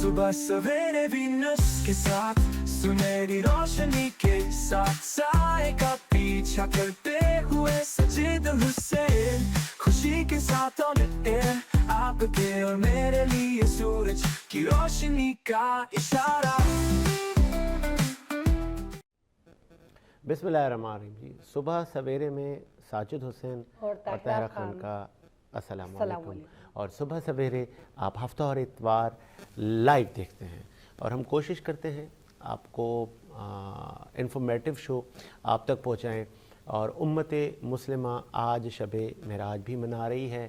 صبح سویرے وینس کے ساتھ سنہری روشنی کے ساتھ سائے کا پیچھا کرتے ہوئے سجید حسین خوشی کے ساتھ آپ کے اور میرے لیے سورج کی روشنی کا اشارہ. بسم اللہ الرحمن الرحیم. جی صبح سویرے میں ساجد حسین اور طاہرہ خان کا السلام علیکم. اور صبح سویرے آپ ہفتہ اور اتوار لائیو دیکھتے ہیں اور ہم کوشش کرتے ہیں آپ کو انفارمیٹیو شو آپ تک پہنچائیں. اور امت مسلمہ آج شب معراج بھی منا رہی ہے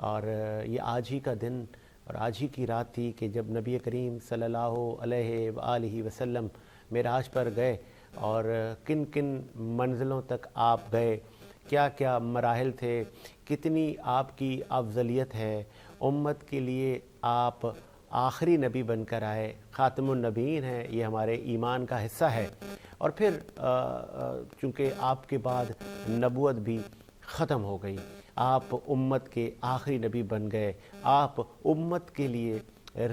اور یہ آج ہی کا دن اور آج ہی کی رات تھی کہ جب نبی کریم صلی اللہ علیہ وآلہ وسلم معراج پر گئے اور کن کن منزلوں تک آپ گئے, کیا کیا مراحل تھے, کتنی آپ کی افضلیت ہے. امت کے لیے آپ آخری نبی بن کر آئے, خاتم النبیین ہیں, یہ ہمارے ایمان کا حصہ ہے. اور پھر چونکہ آپ کے بعد نبوت بھی ختم ہو گئی, آپ امت کے آخری نبی بن گئے, آپ امت کے لیے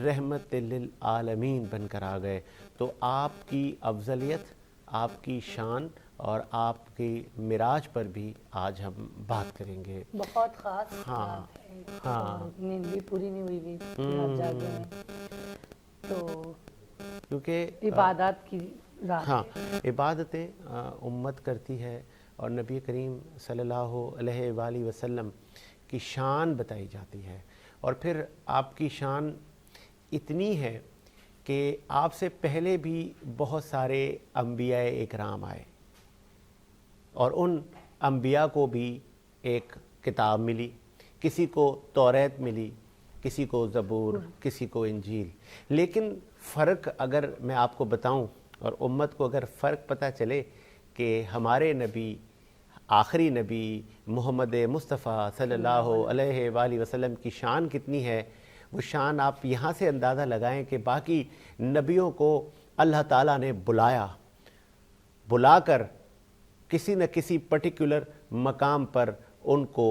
رحمت للعالمین بن کر آ گئے. تو آپ کی افضلیت, آپ کی شان اور آپ کی معراج پر بھی آج ہم بات کریں گے. بہت خاص بات ہے. ہاں, نیند بھی پوری نہیں ہوئی تھی, آپ جاگے ہیں تو کیونکہ عبادات کی رات ہاں عبادتیں امت کرتی ہے اور نبی کریم صلی اللہ علیہ وآلہ وسلم کی شان بتائی جاتی ہے. اور پھر آپ کی شان اتنی ہے کہ آپ سے پہلے بھی بہت سارے انبیاء اکرام آئے اور ان انبیاء کو بھی ایک کتاب ملی, کسی کو توریت ملی, کسی کو زبور, کسی کو انجیل. لیکن فرق اگر میں آپ کو بتاؤں اور امت کو اگر فرق پتہ چلے کہ ہمارے نبی, آخری نبی محمد مصطفیٰ صلی اللہ علیہ وآلہ وسلم کی شان کتنی ہے, وہ شان آپ یہاں سے اندازہ لگائیں کہ باقی نبیوں کو اللہ تعالیٰ نے بلا کر کسی نہ کسی پرٹیکولر مقام پر ان کو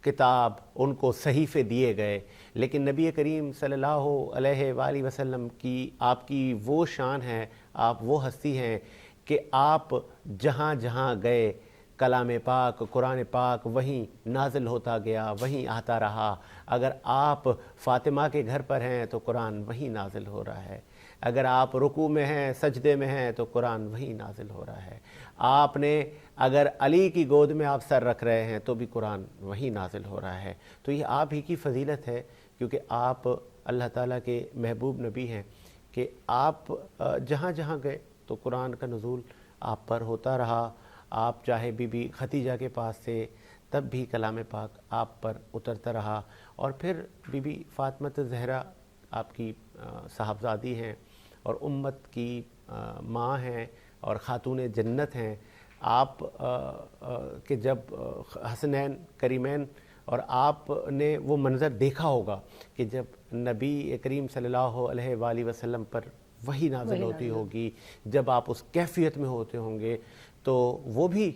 کتاب, ان کو صحیفے دیے گئے. لیکن نبی کریم صلی اللہ علیہ وآلہ وسلم کی, آپ کی وہ شان ہے, آپ وہ ہستی ہیں کہ آپ جہاں جہاں گئے کلام پاک, قرآن پاک وہیں نازل ہوتا گیا, وہیں آتا رہا. اگر آپ فاطمہ کے گھر پر ہیں تو قرآن وہیں نازل ہو رہا ہے, اگر آپ رکوع میں ہیں, سجدے میں ہیں تو قرآن وہیں نازل ہو رہا ہے. آپ نے اگر علی کی گود میں آپ سر رکھ رہے ہیں تو بھی قرآن وہیں نازل ہو رہا ہے. تو یہ آپ ہی کی فضیلت ہے کیونکہ آپ اللہ تعالیٰ کے محبوب نبی ہیں کہ آپ جہاں جہاں گئے تو قرآن کا نزول آپ پر ہوتا رہا. آپ چاہے بی بی ختیجہ کے پاس سے تب بھی کلام پاک آپ پر اترتا رہا. اور پھر بی بی فاطمہ زہرا آپ کی صاحبزادی ہیں اور امت کی ماں ہیں اور خاتون جنت ہیں. آپ کہ جب حسنین کریمین, اور آپ نے وہ منظر دیکھا ہوگا کہ جب نبی کریم صلی اللہ علیہ وآلہ وسلم پر وحی نازل ہوتی ہوگی, جب آپ اس کیفیت میں ہوتے ہوں گے, تو وہ بھی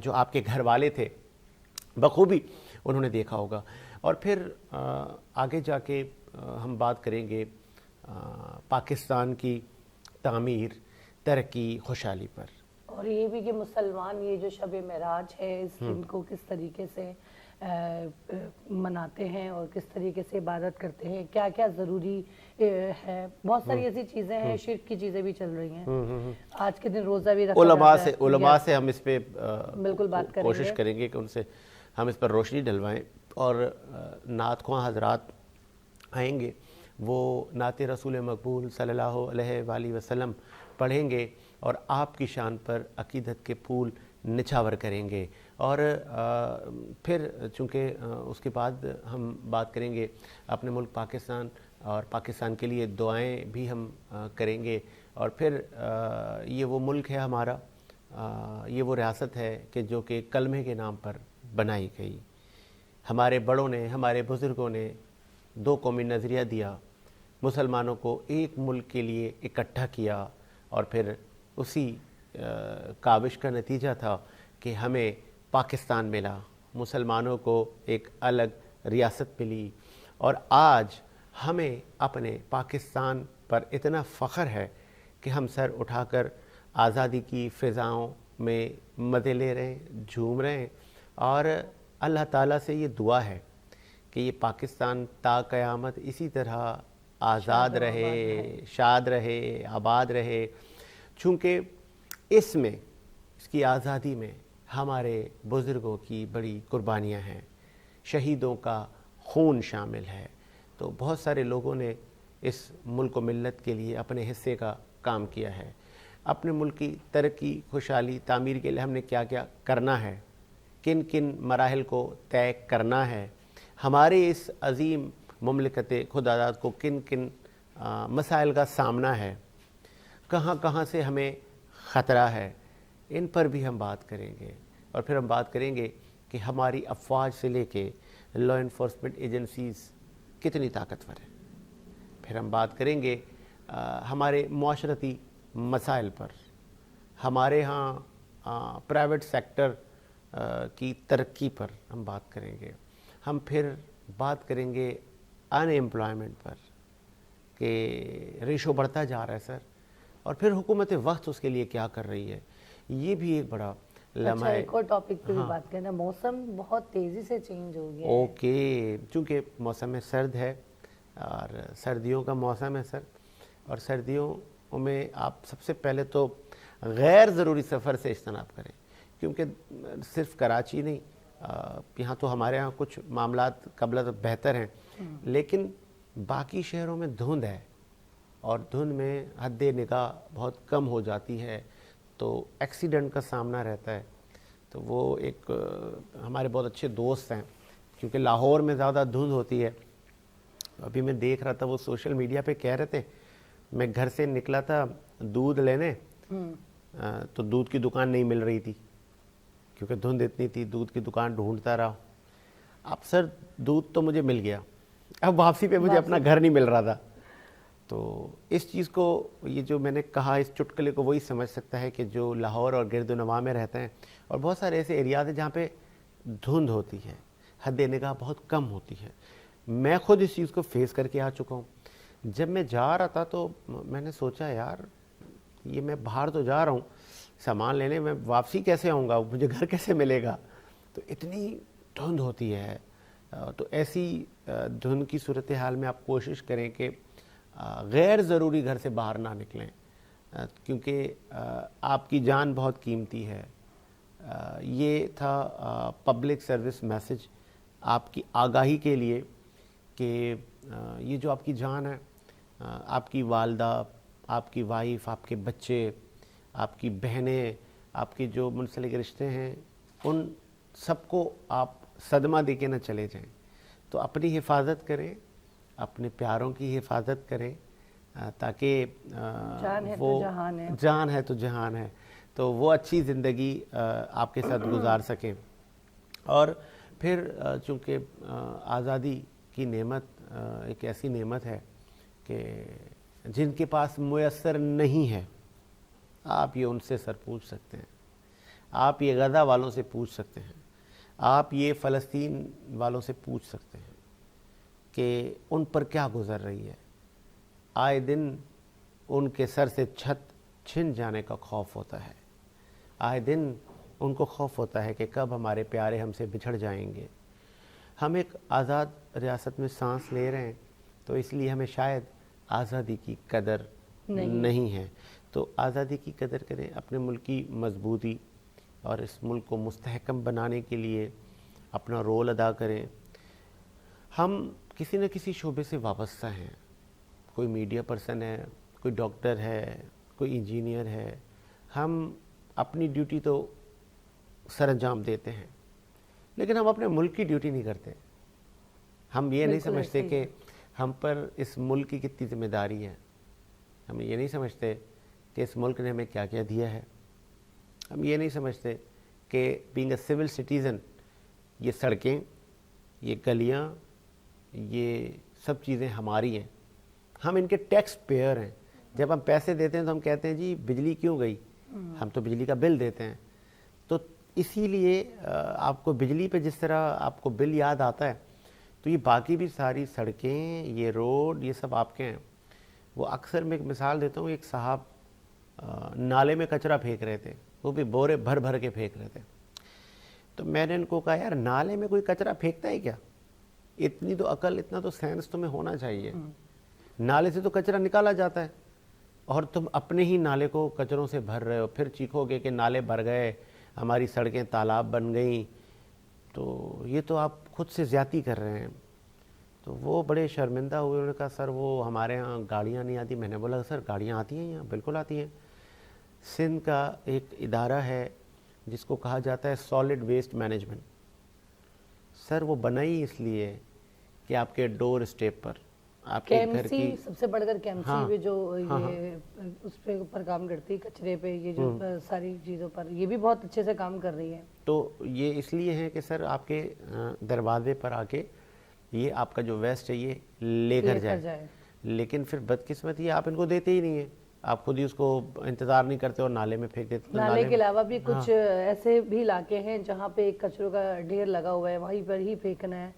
جو آپ کے گھر والے تھے بخوبی انہوں نے دیکھا ہوگا. اور پھر آگے جا کے ہم بات کریں گے پاکستان کی تعمیر, ترقی, خوشحالی پر. اور یہ بھی کہ مسلمان یہ جو شب معراج ہے اس دن کو کس طریقے سے مناتے ہیں اور کس طریقے سے عبادت کرتے ہیں, کیا کیا ضروری ہے. بہت ساری ایسی چیزیں ہیں, شرک کی چیزیں بھی چل رہی ہیں. آج کے دن روزہ بھی رکھا جاتا ہے. علماء سے ہم اس پہ بالکل بات کریں گے, کوشش کریں گے کہ ان سے ہم اس پر روشنی ڈلوائیں. اور نعت خواں حضرات آئیں گے, وہ نعت رسول مقبول صلی اللہ علیہ وآلہ وسلم پڑھیں گے اور آپ کی شان پر عقیدت کے پھول نچھاور کریں گے. اور پھر چونکہ اس کے بعد ہم بات کریں گے اپنے ملک پاکستان, اور پاکستان کے لیے دعائیں بھی ہم کریں گے. اور پھر یہ وہ ملک ہے ہمارا, یہ وہ ریاست ہے کہ جو کہ کلمے کے نام پر بنائی گئی. ہمارے بڑوں نے, ہمارے بزرگوں نے دو قومی نظریہ دیا, مسلمانوں کو ایک ملک کے لیے اکٹھا کیا, اور پھر اسی کاوش کا نتیجہ تھا کہ ہمیں پاکستان ملا, مسلمانوں کو ایک الگ ریاست ملی. اور آج ہمیں اپنے پاکستان پر اتنا فخر ہے کہ ہم سر اٹھا کر آزادی کی فضاؤں میں مزے لے رہے ہیں، جھوم رہے ہیں، اور اللہ تعالیٰ سے یہ دعا ہے کہ یہ پاکستان تا قیامت اسی طرح آزاد رہے، شاد رہے، آباد رہے، چونکہ اس میں، اس کی آزادی میں ہمارے بزرگوں کی بڑی قربانیاں ہیں، شہیدوں کا خون شامل ہے۔ تو بہت سارے لوگوں نے اس ملک و ملت کے لیے اپنے حصے کا کام کیا ہے۔ اپنے ملک کی ترقی، خوشحالی، تعمیر کے لیے ہم نے کیا کیا کرنا ہے، کن کن مراحل کو طے کرنا ہے، ہمارے اس عظیم مملکت خود آزاد کو کن کن مسائل کا سامنا ہے، کہاں کہاں سے ہمیں خطرہ ہے، ان پر بھی ہم بات کریں گے۔ اور پھر ہم بات کریں گے کہ ہماری افواج سے لے کے لا انفورسمنٹ ایجنسیز کتنی طاقتور ہیں۔ پھر ہم بات کریں گے ہمارے معاشرتی مسائل پر، ہمارے ہاں پرائیویٹ سیکٹر کی ترقی پر ہم بات کریں گے۔ ہم پھر بات کریں گے ان ایمپلائمنٹ پر کہ ریشو بڑھتا جا رہا ہے سر، اور پھر حکومت وقت اس کے لیے کیا کر رہی ہے، یہ بھی ایک بڑا لمحہ ہے۔ ایک اور ٹاپک پہ بھی بات کرنا، موسم بہت تیزی سے چینج ہو گیا ہے۔ اوکے، چونکہ موسم سرد ہے اور سردیوں کا موسم ہے سر، اور سردیوں میں آپ سب سے پہلے تو غیر ضروری سفر سے اجتناب کریں، کیونکہ صرف کراچی نہیں، یہاں تو ہمارے ہاں کچھ معاملات قبل تو بہتر ہیں، لیکن باقی شہروں میں دھند ہے، اور دھند میں حد نگاہ بہت کم ہو جاتی ہے، تو ایکسیڈنٹ کا سامنا رہتا ہے۔ تو وہ ایک ہمارے بہت اچھے دوست ہیں، کیونکہ لاہور میں زیادہ دھند ہوتی ہے۔ ابھی میں دیکھ رہا تھا، وہ سوشل میڈیا پہ کہہ رہے تھے، میں گھر سے نکلا تھا دودھ لینے، تو دودھ کی دکان نہیں مل رہی تھی، کیونکہ دھند اتنی تھی، دودھ کی دکان ڈھونڈتا رہا۔ اب سر دودھ تو مجھے مل گیا، اب واپسی پہ مجھے اپنا گھر نہیں مل رہا تھا۔ تو اس چیز کو، یہ جو میں نے کہا، اس چٹکلے کو وہی سمجھ سکتا ہے کہ جو لاہور اور گرد و نواح میں رہتے ہیں، اور بہت سارے ایسے ایریاز ہیں جہاں پہ دھند ہوتی ہے، حد نگاہ بہت کم ہوتی ہے۔ میں خود اس چیز کو فیس کر کے آ چکا ہوں۔ جب میں جا رہا تھا تو میں نے سوچا یار، یہ میں باہر تو جا رہا ہوں سامان لینے، میں واپسی کیسے آؤں گا، مجھے گھر کیسے ملے گا؟ تو اتنی دھند ہوتی ہے۔ تو ایسی دھند کی صورتحال میں آپ کوشش کریں کہ غیر ضروری گھر سے باہر نہ نکلیں، کیونکہ آپ کی جان بہت قیمتی ہے۔ یہ تھا پبلک سروس میسج آپ کی آگاہی کے لیے کہ یہ جو آپ کی جان ہے، آپ کی والدہ، آپ کی وائف، آپ کے بچے، آپ کی بہنیں، آپ کے جو منسلک رشتے ہیں، ان سب کو آپ صدمہ دے کے نہ چلے جائیں۔ تو اپنی حفاظت کریں، اپنے پیاروں کی حفاظت کریں، تاکہ وہ جان ہے تو جہان ہے، تو وہ اچھی زندگی آپ کے ساتھ گزار سکیں۔ اور پھر چونکہ آزادی کی نعمت ایک ایسی نعمت ہے کہ جن کے پاس میسر نہیں ہے، آپ یہ ان سے سر پوچھ سکتے ہیں، آپ یہ غزہ والوں سے پوچھ سکتے ہیں، آپ یہ فلسطین والوں سے پوچھ سکتے ہیں کہ ان پر کیا گزر رہی ہے۔ آئے دن ان کے سر سے چھت چھن جانے کا خوف ہوتا ہے، آئے دن ان کو خوف ہوتا ہے کہ کب ہمارے پیارے ہم سے بچھڑ جائیں گے۔ ہم ایک آزاد ریاست میں سانس لے رہے ہیں، تو اس لیے ہمیں شاید آزادی کی قدر نہیں ہے۔ تو آزادی کی قدر کریں، اپنے ملک کی مضبوطی اور اس ملک کو مستحکم بنانے کے لیے اپنا رول ادا کریں۔ ہم کسی نہ کسی شعبے سے وابستہ ہیں، کوئی میڈیا پرسن ہے، کوئی ڈاکٹر ہے، کوئی انجینئر ہے۔ ہم اپنی ڈیوٹی تو سر انجام دیتے ہیں، لیکن ہم اپنے ملک کی ڈیوٹی نہیں کرتے۔ ہم یہ نہیں سمجھتے کہ ہم پر اس ملک کی کتنی ذمہ داری ہے، ہم یہ نہیں سمجھتے کہ اس ملک نے ہمیں کیا کیا دیا ہے، ہم یہ نہیں سمجھتے کہ بینگ اے سول سٹیزن، یہ سڑکیں، یہ گلیاں، یہ سب چیزیں ہماری ہیں، ہم ان کے ٹیکس پیئر ہیں۔ جب ہم پیسے دیتے ہیں تو ہم کہتے ہیں جی بجلی کیوں گئی، ہم تو بجلی کا بل دیتے ہیں۔ تو اسی لیے آپ کو بجلی پہ جس طرح آپ کو بل یاد آتا ہے، تو یہ باقی بھی ساری سڑکیں، یہ روڈ، یہ سب آپ کے ہیں۔ وہ اکثر میں ایک مثال دیتا ہوں, ایک صاحب نالے میں کچرا پھینک رہے تھے, وہ بھی بورے بھر بھر کے پھینک رہے تھے. تو میں نے ان کو کہا یار نالے میں کوئی کچرا پھینکتا ہے کیا؟ اتنی تو عقل, اتنا تو سینس تمہیں ہونا چاہیے. نالے سے تو کچرا نکالا جاتا ہے اور تم اپنے ہی نالے کو کچروں سے بھر رہے ہو, پھر چیخو گے کہ نالے بھر گئے, ہماری سڑکیں تالاب بن گئیں, تو یہ تو آپ خود سے زیادتی کر رہے ہیں. تو وہ بڑے شرمندہ ہوئے, انہوں نے کہا سر وہ ہمارے ہاں گاڑیاں نہیں آتی. میں نے بولا سر گاڑیاں آتی ہیں یہاں, بالکل آتی ہیں. سندھ کا ایک ادارہ ہے جس کو کہا جاتا ہے سالڈ ویسٹ مینجمنٹ. سر وہ بنائی اس لیے کہ آپ کے ڈور اسٹیپ پر, آپ کے گھر کی, سب سے بڑھ کر کیمسی پہ جو یہ اس پہ اوپر کام کرتی ہے, کچرے پہ, یہ جو ساری چیزوں پر یہ بھی بہت اچھے سے کام کر رہی ہے. تو یہ اس لیے ہے کہ سر آپ کے دروازے پر آ کے یہ آپ کا جو ویسٹ ہے یہ لے کر جائے. لیکن پھر بدقسمتی ہے آپ ان کو دیتے ہی نہیں ہیں, آپ خود ہی اس کو انتظار نہیں کرتے اور نالے میں پھینک دیتے. نالے کے علاوہ بھی کچھ ایسے بھی علاقے ہیں جہاں پہ ایک کچروں کا ڈھیر لگا ہوا ہے, وہیں پر ہی پھینکنا ہے,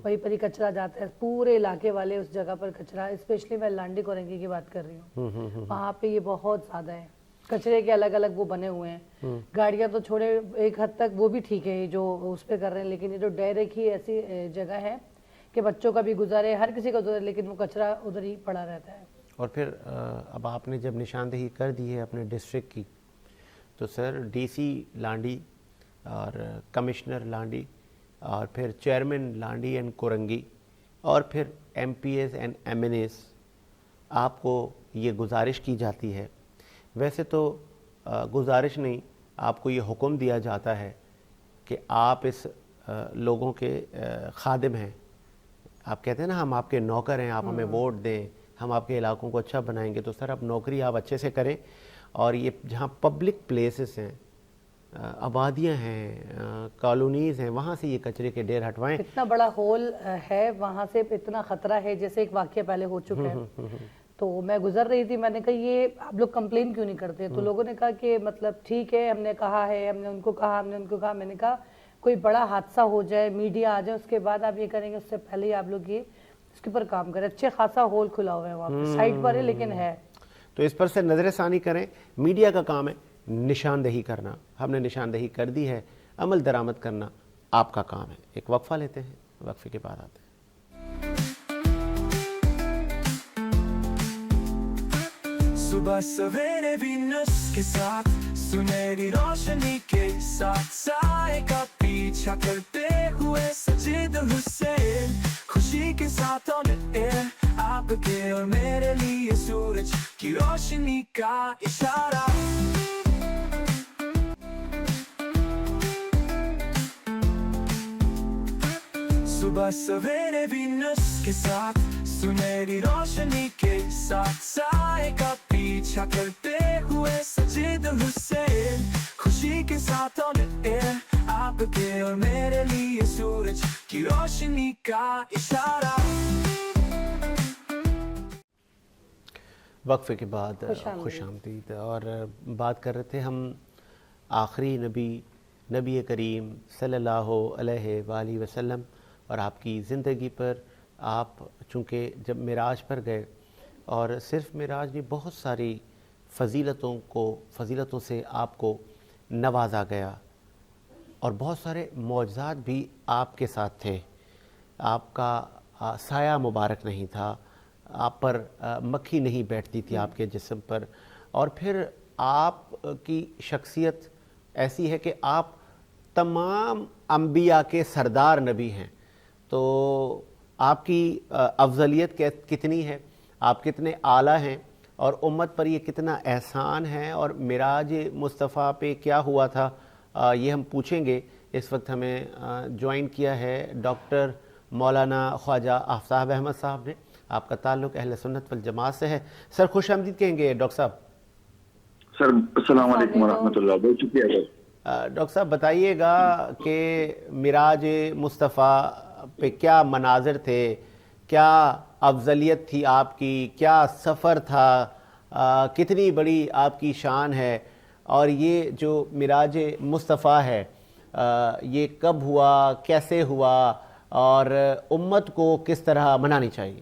وہیں پر ہی کچرا جاتا ہے. پورے علاقے والے اس جگہ پر کچرا, اسپیشلی میں لانڈی کورنگی کی بات کر رہی ہوں, وہاں پہ یہ بہت زیادہ ہے. کچرے کے الگ الگ وہ بنے ہوئے ہیں. گاڑیاں تو چھوڑے ایک حد تک وہ بھی ٹھیک ہے جو اس پہ کر رہے ہیں, لیکن یہ جو ڈائریکٹ ہی ایسی جگہ ہے کہ بچوں کا بھی گزارے, ہر کسی کا گزارے, لیکن وہ کچرا ادھر ہی پڑا رہتا ہے. اور پھر اب آپ نے جب نشاندہی کر دی ہے اپنے ڈسٹرکٹ کی, تو سر ڈی سی لانڈی اور کمشنر لانڈی اور پھر چیئرمین لانڈی اینڈ کورنگی اور پھر MPAs and MNAs, آپ کو یہ گزارش کی جاتی ہے, ویسے تو گزارش نہیں, آپ کو یہ حکم دیا جاتا ہے کہ آپ اس لوگوں کے خادم ہیں. آپ کہتے ہیں نا ہم آپ کے نوکر ہیں, آپ ہمیں ووٹ دیں, ہم آپ کے علاقوں کو اچھا بنائیں گے. تو سر اب نوکری آپ اچھے سے کریں, اور یہ جہاں پبلک پلیسز ہیں, آبادیاں ہیں, کالونیز ہیں, وہاں سے یہ کچرے کے ڈھیر ہٹوائیں. اتنا بڑا ہول ہے وہاں سے, اتنا خطرہ ہے. جیسے ایک واقعہ پہلے ہو چکا ہے, تو میں گزر رہی تھی, میں نے کہا یہ آپ لوگ کمپلین کیوں نہیں کرتے؟ تو لوگوں نے کہا کہ مطلب ٹھیک ہے, ہم نے کہا ہے, ہم نے ان کو کہا, ہم نے ان کو کہا. میں نے کہا کوئی بڑا حادثہ ہو جائے, میڈیا آ جائے, اس کے بعد آپ یہ کریں گے, اس سے پہلے ہی آپ لوگ یہ اس کے اوپر کام کریں. اچھے خاصا ہول کھلا ہوا ہے وہاں پہ, سائٹ پر ہے لیکن ہے. تو اس پر سے نظر ثانی کریں. میڈیا کا کام ہے نشاندہی کرنا, ہم نے نشاندہی کر دی ہے, عمل درآمد کرنا آپ کا کام ہے. ایک وقفہ لیتے ہیں, وقفے کے بعد آتے ہیں. صبح سویرے وینس کے ساتھ, سنہری روشنی کے ساتھ, سائے کا پیچھا کرتے ہوئے سجید حسین, خوشی کے ساتھ آن ایئر, آپ کے اور میرے لیے سورج کی روشنی کا اشارہ. صبح سویرے وینس کے ساتھ, سنہری روشنی کے ساتھ, سائے کا پیچھا کرتے ہوئے سجید حسین, خوشی کے ساتھ آن ایئر, آپ کے اور میرے لیے سورج کی روشنی کا اشارہ. وقفے کے بعد خوش آمدید. اور بات کر رہے تھے ہم آخری نبی کریم صلی اللہ علیہ وآلہ وسلم اور آپ کی زندگی پر. آپ چونکہ جب معراج پر گئے, اور صرف معراج نہیں, بہت ساری فضیلتوں سے آپ کو نوازا گیا, اور بہت سارے معجزات بھی آپ کے ساتھ تھے. آپ کا سایہ مبارک نہیں تھا, آپ پر مکھی نہیں بیٹھتی تھی آپ کے جسم پر. اور پھر آپ کی شخصیت ایسی ہے کہ آپ تمام انبیاء کے سردار نبی ہیں. تو آپ کی افضلیت کتنی ہے, آپ کتنے اعلیٰ ہیں, اور امت پر یہ کتنا احسان ہے, اور معراج مصطفیٰ پہ کیا ہوا تھا, یہ ہم پوچھیں گے. اس وقت ہمیں جوائن کیا ہے ڈاکٹر مولانا خواجہ آفتاب احمد صاحب نے. آپ کا تعلق اہل سنت والجماعت سے ہے. سر خوش آمدید کہیں گے ڈاکٹر صاحب. سر السلام علیکم ورحمۃ اللہ. بہت شکریہ سر. ڈاکٹر صاحب بتائیے گا کہ معراج مصطفیٰ پہ کیا مناظر تھے, کیا افضلیت تھی آپ کی, کیا سفر تھا, کتنی بڑی آپ کی شان ہے, اور یہ جو معراج مصطفیٰ ہے یہ کب ہوا, کیسے ہوا, اور امت کو کس طرح منانی چاہیے؟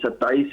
27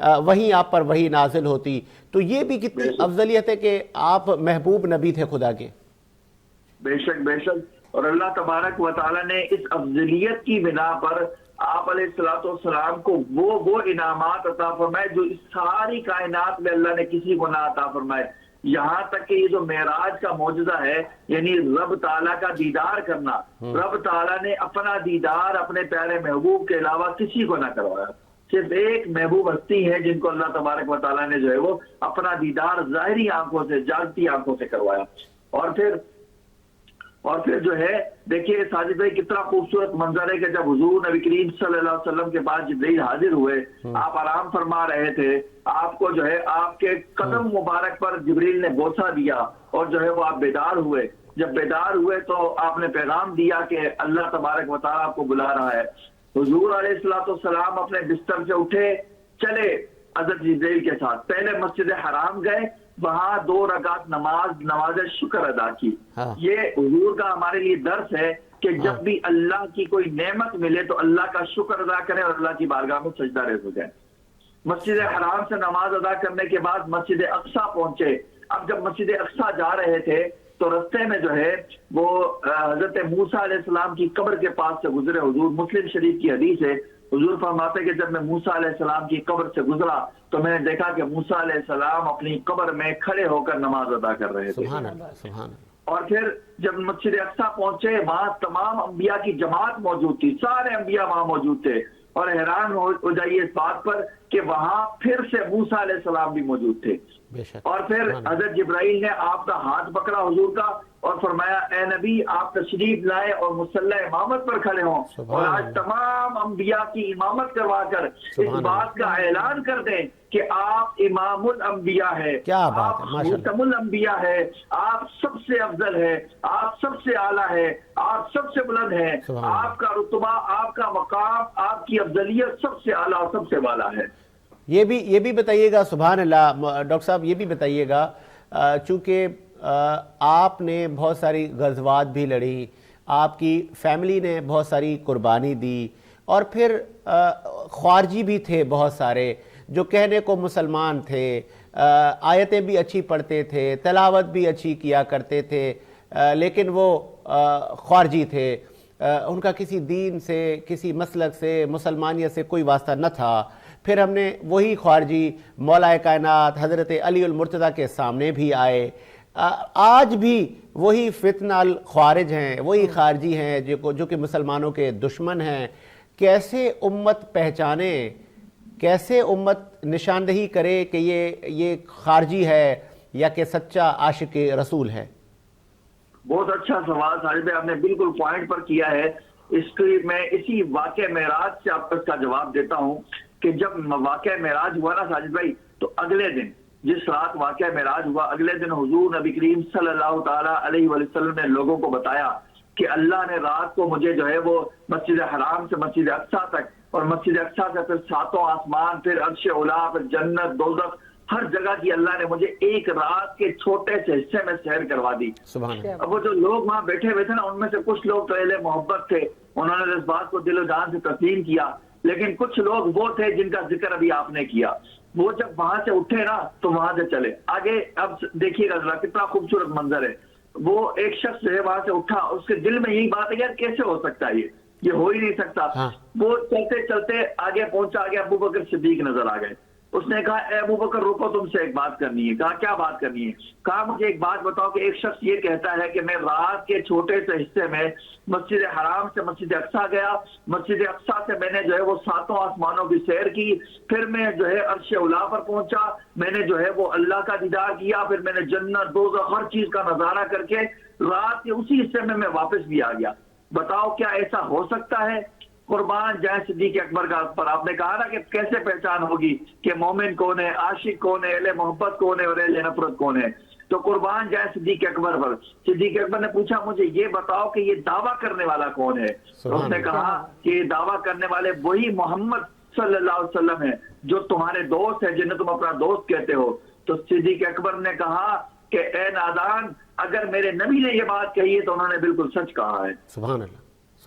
وہیں آپ پر وہی نازل ہوتی. تو یہ بھی کتنی افضلیت ہے کہ آپ محبوب نبی تھے خدا کے. بے شک بے شک. اور اللہ تبارک و تعالیٰ نے اس افضلیت کی بنا پر آپ علیہ الصلوۃ والسلام کو وہ انعامات عطا فرمائے جو اس ساری کائنات میں اللہ نے کسی کو نہ عطا فرمائے. یہاں تک کہ یہ جو معراج کا معجزہ ہے, یعنی رب تعالیٰ کا دیدار کرنا, رب تعالیٰ نے اپنا دیدار اپنے پیارے محبوب کے علاوہ کسی کو نہ کروایا. صرف ایک محبوب ہستی ہے جن کو اللہ تبارک و تعالیٰ نے جو ہے وہ اپنا دیدار ظاہری آنکھوں سے, جاگتی آنکھوں سے کروایا. اور پھر جو ہے دیکھیے ساجد بھائی کتنا خوبصورت منظر ہے کہ جب حضور نبی کریم صلی اللہ علیہ وسلم کے پاس جبرائیل حاضر ہوئے, آپ آرام فرما رہے تھے, آپ کو جو ہے آپ کے قدم مبارک پر جبرائیل نے بوسہ دیا اور جو ہے وہ آپ بیدار ہوئے. جب بیدار ہوئے تو آپ نے پیغام دیا کہ اللہ تبارک و تعالیٰ آپ کو بلا رہا ہے. حضور علیہ الصلوۃ والسلام اپنے بستر سے اٹھے, چلے حضرت جبرائیل کے ساتھ, پہلے مسجد حرام گئے, وہاں 2 رکعت نماز شکر ادا کی. یہ حضور کا ہمارے لیے درس ہے کہ جب بھی اللہ کی کوئی نعمت ملے تو اللہ کا شکر ادا کریں اور اللہ کی بارگاہ میں سجدہ ریز ہو جائیں. مسجد حرام سے نماز ادا کرنے کے بعد مسجد اقصیٰ پہنچے. اب جب مسجد اقصیٰ جا رہے تھے تو رستے میں جو ہے وہ حضرت موسیٰ علیہ السلام کی قبر کے پاس سے گزرے. حضور مسلم شریف کی حدیث ہے, حضور فرماتے کہ جب میں موسیٰ علیہ السلام کی قبر سے گزرا تو میں نے دیکھا کہ موسیٰ علیہ السلام اپنی قبر میں کھڑے ہو کر نماز ادا کر رہے تھے. سبحان اللہ, سبحان اللہ. اور پھر جب مسجد اقصیٰ پہنچے وہاں تمام انبیاء کی جماعت موجود تھی, سارے انبیاء وہاں موجود تھے. اور حیران ہو جائیے اس بات پر کہ وہاں پھر سے موسیٰ علیہ السلام بھی موجود تھے. اور پھر حضرت جبرائیل نے آپ کا ہاتھ پکڑا حضور کا اور فرمایا اے نبی آپ تشریف لائے اور مصلی امامت پر کھڑے ہوں, اور آج تمام انبیاء کی امامت کروا کر اس بات کا اعلان کر دیں کہ آپ امام الانبیاء ہے, آپ خاتم الانبیاء ہے, آپ سب سے افضل ہے, آپ سب سے اعلیٰ ہے, آپ سب سے بلند ہے, آپ کا رتبہ, آپ کا مقام, آپ کی افضلیت سب سے اعلیٰ اور سب سے والا ہے. یہ بھی بتائیے گا, سبحان اللہ ڈاکٹر صاحب, یہ بھی بتائیے گا چونکہ آپ نے بہت ساری غزوات بھی لڑی, آپ کی فیملی نے بہت ساری قربانی دی, اور پھر خارجی بھی تھے بہت سارے جو کہنے کو مسلمان تھے, آیتیں بھی اچھی پڑھتے تھے, تلاوت بھی اچھی کیا کرتے تھے, لیکن وہ خارجی تھے, ان کا کسی دین سے, کسی مسلک سے, مسلمانیت سے کوئی واسطہ نہ تھا. پھر ہم نے وہی خارجی مولا کائنات حضرت علی المرتضیٰ کے سامنے بھی آئے. آج بھی وہی فتنہ الخوارج ہیں, وہی خارجی ہیں جو کہ مسلمانوں کے دشمن ہیں. کیسے امت پہچانے, کیسے امت نشاندہی کرے کہ یہ خارجی ہے یا کہ سچا عاشق رسول ہے؟ بہت اچھا سوال ساجد بھائی, آپ نے بالکل پوائنٹ پر کیا ہے. اس کی میں اسی واقعہ معراج سے آپ کو اس کا جواب دیتا ہوں کہ جب واقعہ معراج ہوا نا ساجد بھائی, تو اگلے دن جس رات واقعہ معراج ہوا اگلے دن حضور نبی کریم صلی اللہ تعالیٰ علیہ وسلم نے لوگوں کو بتایا کہ اللہ نے رات کو مجھے جو ہے وہ مسجد حرام سے مسجد اقصیٰ تک, اور مسجد اقصیٰ سے پھر 7 آسمان, پھر عرش اولا, پھر جنت, دوزخ, ہر جگہ کی اللہ نے مجھے ایک رات کے چھوٹے سے حصے میں سیر کروا دی. اب وہ جو لوگ وہاں بیٹھے ہوئے تھے نا, ان میں سے کچھ لوگ تو اہل محبت تھے, انہوں نے اس بات کو دل و جان سے تسلیم کیا, لیکن کچھ لوگ وہ تھے جن کا ذکر ابھی آپ نے کیا. وہ جب وہاں سے اٹھے نا تو وہاں سے چلے آگے. اب دیکھیے گا کتنا خوبصورت منظر ہے. وہ ایک شخص جو ہے وہاں سے اٹھا, اس کے دل میں یہی بات ہے یار کیسے ہو سکتا ہے, یہ ہو ہی نہیں سکتا. وہ چلتے چلتے آگے پہنچا, آگے ابو بکر صدیق نظر آ گئے. اس نے کہا اے ابو بکر رکو, تم سے ایک بات کرنی ہے. کہا کیا بات کرنی ہے؟ کہا مجھے ایک بات بتاؤ کہ ایک شخص یہ کہتا ہے کہ میں رات کے چھوٹے سے حصے میں مسجد حرام سے مسجد اقصیٰ گیا, مسجد اقصیٰ سے میں نے جو ہے وہ 7 آسمانوں کی سیر کی, پھر میں جو ہے عرش اولا پر پہنچا, میں نے جو ہے وہ اللہ کا دیدار کیا, پھر میں نے جنت, دوزخ, ہر چیز کا نظارہ کر کے رات کے اسی حصے میں واپس بھی آ گیا. بتاؤ کیا ایسا ہو سکتا ہے؟ قربان جائیں صدیق اکبر کا پر. آپ نے کہا نا کہ کیسے پہچان ہوگی کہ مومن کون ہے, عاشق کون ہے, اہل محبت کون ہے اور اہل نفرت کون ہے. تو قربان جائیں صدیق اکبر پر. صدیق اکبر نے پوچھا مجھے یہ بتاؤ کہ یہ دعویٰ کرنے والا کون ہے؟ تو اس نے کہا کہ یہ دعویٰ کرنے والے وہی محمد صلی اللہ علیہ وسلم ہیں جو تمہارے دوست ہیں, جنہیں تم اپنا دوست کہتے ہو. تو صدیق اکبر نے کہا کہ اے نادان, اگر میرے نبی نے یہ بات کہی ہے تو انہوں نے بالکل سچ کہا ہے. سبحان اللہ,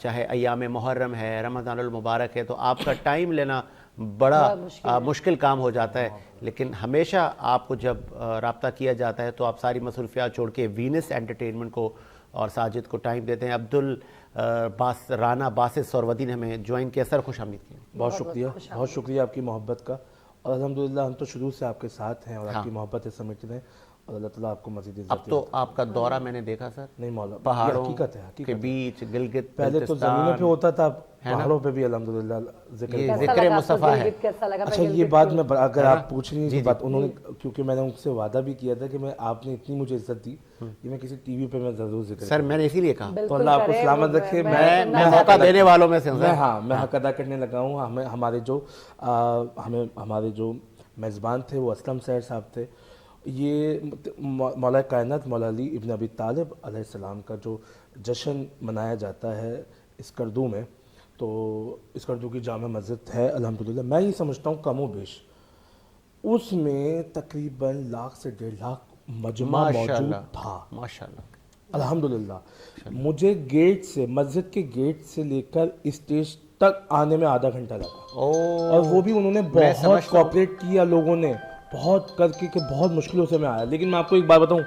چاہے ایام محرم ہے, رمضان المبارک ہے, تو آپ کا ٹائم لینا بڑا مشکل کام ہو جاتا ہے, لیکن ہمیشہ آپ کو جب رابطہ کیا جاتا ہے تو آپ ساری مصروفیات چھوڑ کے وینس انٹرٹینمنٹ کو اور ساجد کو ٹائم دیتے ہیں. رانا باسط سوروردی نے ہمیں جوائن کیا. سر خوش آمدید کیا. بہت شکریہ, بہت شکریہ آپ کی محبت کا, اور الحمدللہ ہم تو شروع سے آپ کے ساتھ ہیں اور آپ کی محبت سمجھتے ہیں, اور اللہ تعالیٰ آپ کو مزید عزت. اب تو آپ کا دورہ میں نے دیکھا سر, نہیں مولا, پہاڑوں حقیقت ہے, کے بیچ, گلگت پہلے تو زمینوں پہ ہوتا تھا, پہاڑوں پہ بھی الحمدللہ ذکر. یہ ذکر مصطفیٰ ہے. اچھا یہ بات میں اگر آپ پوچھ رہی ہیں بات, انہوں نے, کیونکہ میں نے ان سے وعدہ بھی کیا تھا کہ میں, آپ نے اتنی مجھے عزت دی کہ میں کسی ٹی وی پہ میں ضرور ذکر. سر میں نے اسی لیے کہا, تو اللہ آپ کو سلامت رکھے. میں موقع دینے والوں میں سے ہوں. میں حق ادا کرنے لگا ہوں. ہمارے جو میزبان تھے وہ اسلم سیر صاحب تھے. یہ مولا کائنات مولا علی ابن ابی طالب علیہ السلام کا جو جشن منایا جاتا ہے اسکردو میں, تو اسکردو کی جامع مسجد ہے الحمدللہ, میں یہ سمجھتا ہوں کم و بیش اس میں تقریباً 1 لاکھ سے 1.5 لاکھ مجمع موجود تھا ماشاءاللہ الحمدللہ. مجھے گیٹ سے, مسجد کے گیٹ سے لے کر اسٹیج تک آنے میں آدھا گھنٹہ لگا, اور وہ بھی انہوں نے بہت کوآپریٹ کیا لوگوں نے, بہت کر کے کہ بہت مشکلوں سے میں آیا. لیکن میں آپ کو ایک بات بتاؤں,